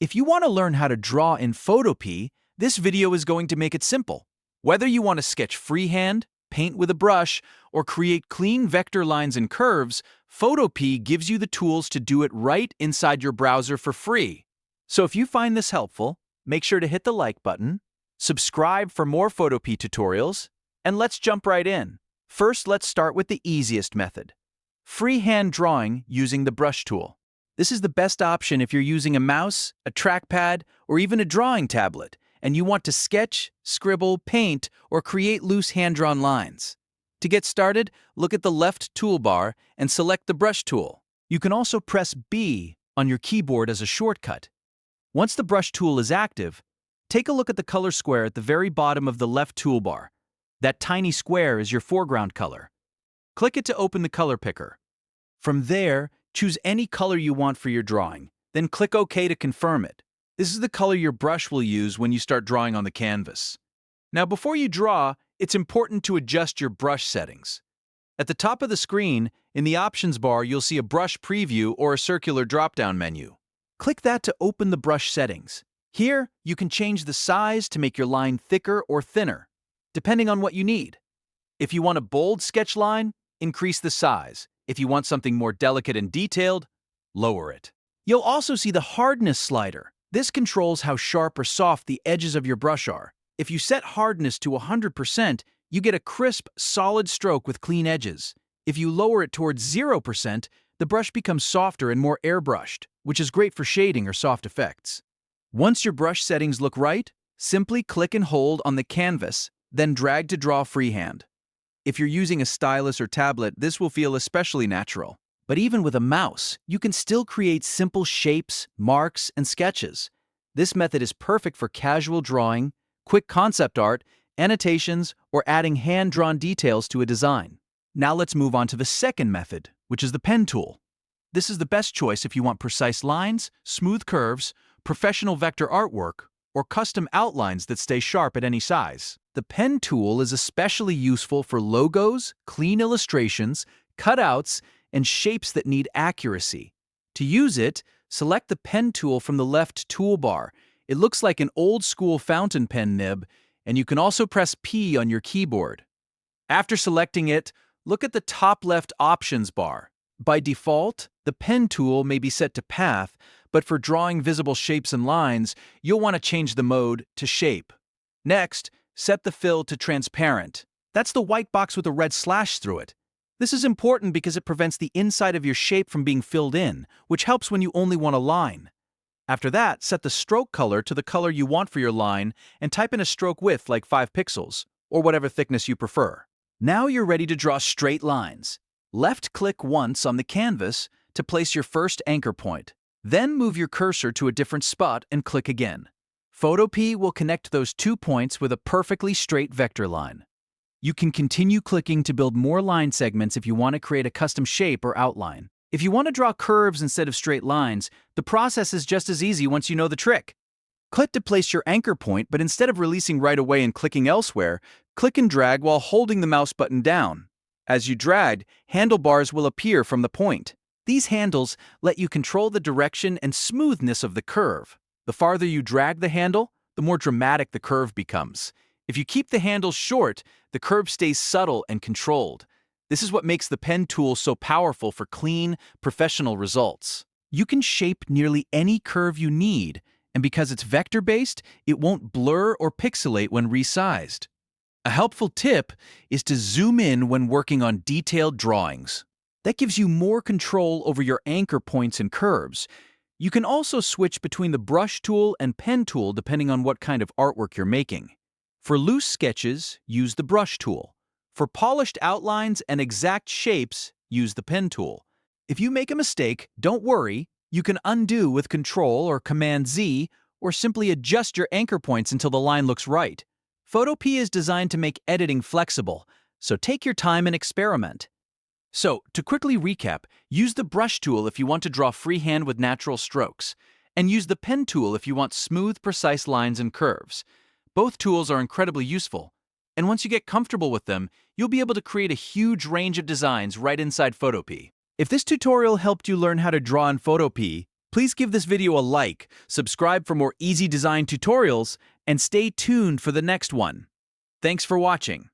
If you want to learn how to draw in Photopea, this video is going to make it simple. Whether you want to sketch freehand, paint with a brush, or create clean vector lines and curves, Photopea gives you the tools to do it right inside your browser for free. So if you find this helpful, make sure to hit the like button, subscribe for more Photopea tutorials, and let's jump right in. First, let's start with the easiest method: freehand drawing using the brush tool. This is the best option if you're using a mouse, a trackpad, or even a drawing tablet, and you want to sketch, scribble, paint, or create loose hand-drawn lines. To get started, look at the left toolbar and select the brush tool. You can also press B on your keyboard as a shortcut. Once the brush tool is active, take a look at the color square at the very bottom of the left toolbar. That tiny square is your foreground color. Click it to open the color picker. From there, choose any color you want for your drawing, then click OK to confirm it. This is the color your brush will use when you start drawing on the canvas. Now, before you draw, it's important to adjust your brush settings. At the top of the screen, in the options bar, you'll see a brush preview or a circular drop-down menu. Click that to open the brush settings. Here, you can change the size to make your line thicker or thinner, depending on what you need. If you want a bold sketch line, increase the size. If you want something more delicate and detailed, lower it. You'll also see the hardness slider. This controls how sharp or soft the edges of your brush are. If you set hardness to 100%, you get a crisp, solid stroke with clean edges. If you lower it towards 0%, the brush becomes softer and more airbrushed, which is great for shading or soft effects. Once your brush settings look right, simply click and hold on the canvas, then drag to draw freehand. If you're using a stylus or tablet, this will feel especially natural. But even with a mouse, you can still create simple shapes, marks, and sketches. This method is perfect for casual drawing, quick concept art, annotations, or adding hand-drawn details to a design. Now let's move on to the second method, which is the pen tool. This is the best choice if you want precise lines, smooth curves, professional vector artwork, or custom outlines that stay sharp at any size. The pen tool is especially useful for logos, clean illustrations, cutouts, and shapes that need accuracy. To use it, select the pen tool from the left toolbar. It looks like an old-school fountain pen nib, and you can also press P on your keyboard. After selecting it, look at the top left options bar. By default, the pen tool may be set to path, but for drawing visible shapes and lines, you'll want to change the mode to shape. Next, set the fill to transparent. That's the white box with a red slash through it. This is important because it prevents the inside of your shape from being filled in, which helps when you only want a line. After that, set the stroke color to the color you want for your line and type in a stroke width like 5 pixels, or whatever thickness you prefer. Now you're ready to draw straight lines. Left-click once on the canvas to place your first anchor point. Then move your cursor to a different spot and click again. Photopea will connect those 2 points with a perfectly straight vector line. You can continue clicking to build more line segments if you want to create a custom shape or outline. If you want to draw curves instead of straight lines, the process is just as easy once you know the trick. Click to place your anchor point, but instead of releasing right away and clicking elsewhere, click and drag while holding the mouse button down. As you drag, handlebars will appear from the point. These handles let you control the direction and smoothness of the curve. The farther you drag the handle, the more dramatic the curve becomes. If you keep the handle short, the curve stays subtle and controlled. This is what makes the pen tool so powerful for clean, professional results. You can shape nearly any curve you need, and because it's vector-based, it won't blur or pixelate when resized. A helpful tip is to zoom in when working on detailed drawings. That gives you more control over your anchor points and curves. You can also switch between the brush tool and pen tool depending on what kind of artwork you're making. For loose sketches, use the brush tool. For polished outlines and exact shapes, use the pen tool. If you make a mistake, don't worry. You can undo with Ctrl or Command-Z, or simply adjust your anchor points until the line looks right. Photopea is designed to make editing flexible, so take your time and experiment. So, to quickly recap, use the brush tool if you want to draw freehand with natural strokes, and use the pen tool if you want smooth, precise lines and curves. Both tools are incredibly useful, and once you get comfortable with them, you'll be able to create a huge range of designs right inside Photopea. If this tutorial helped you learn how to draw in Photopea, Please give this video a like, subscribe for more easy design tutorials, and stay tuned for the next one. Thanks for watching.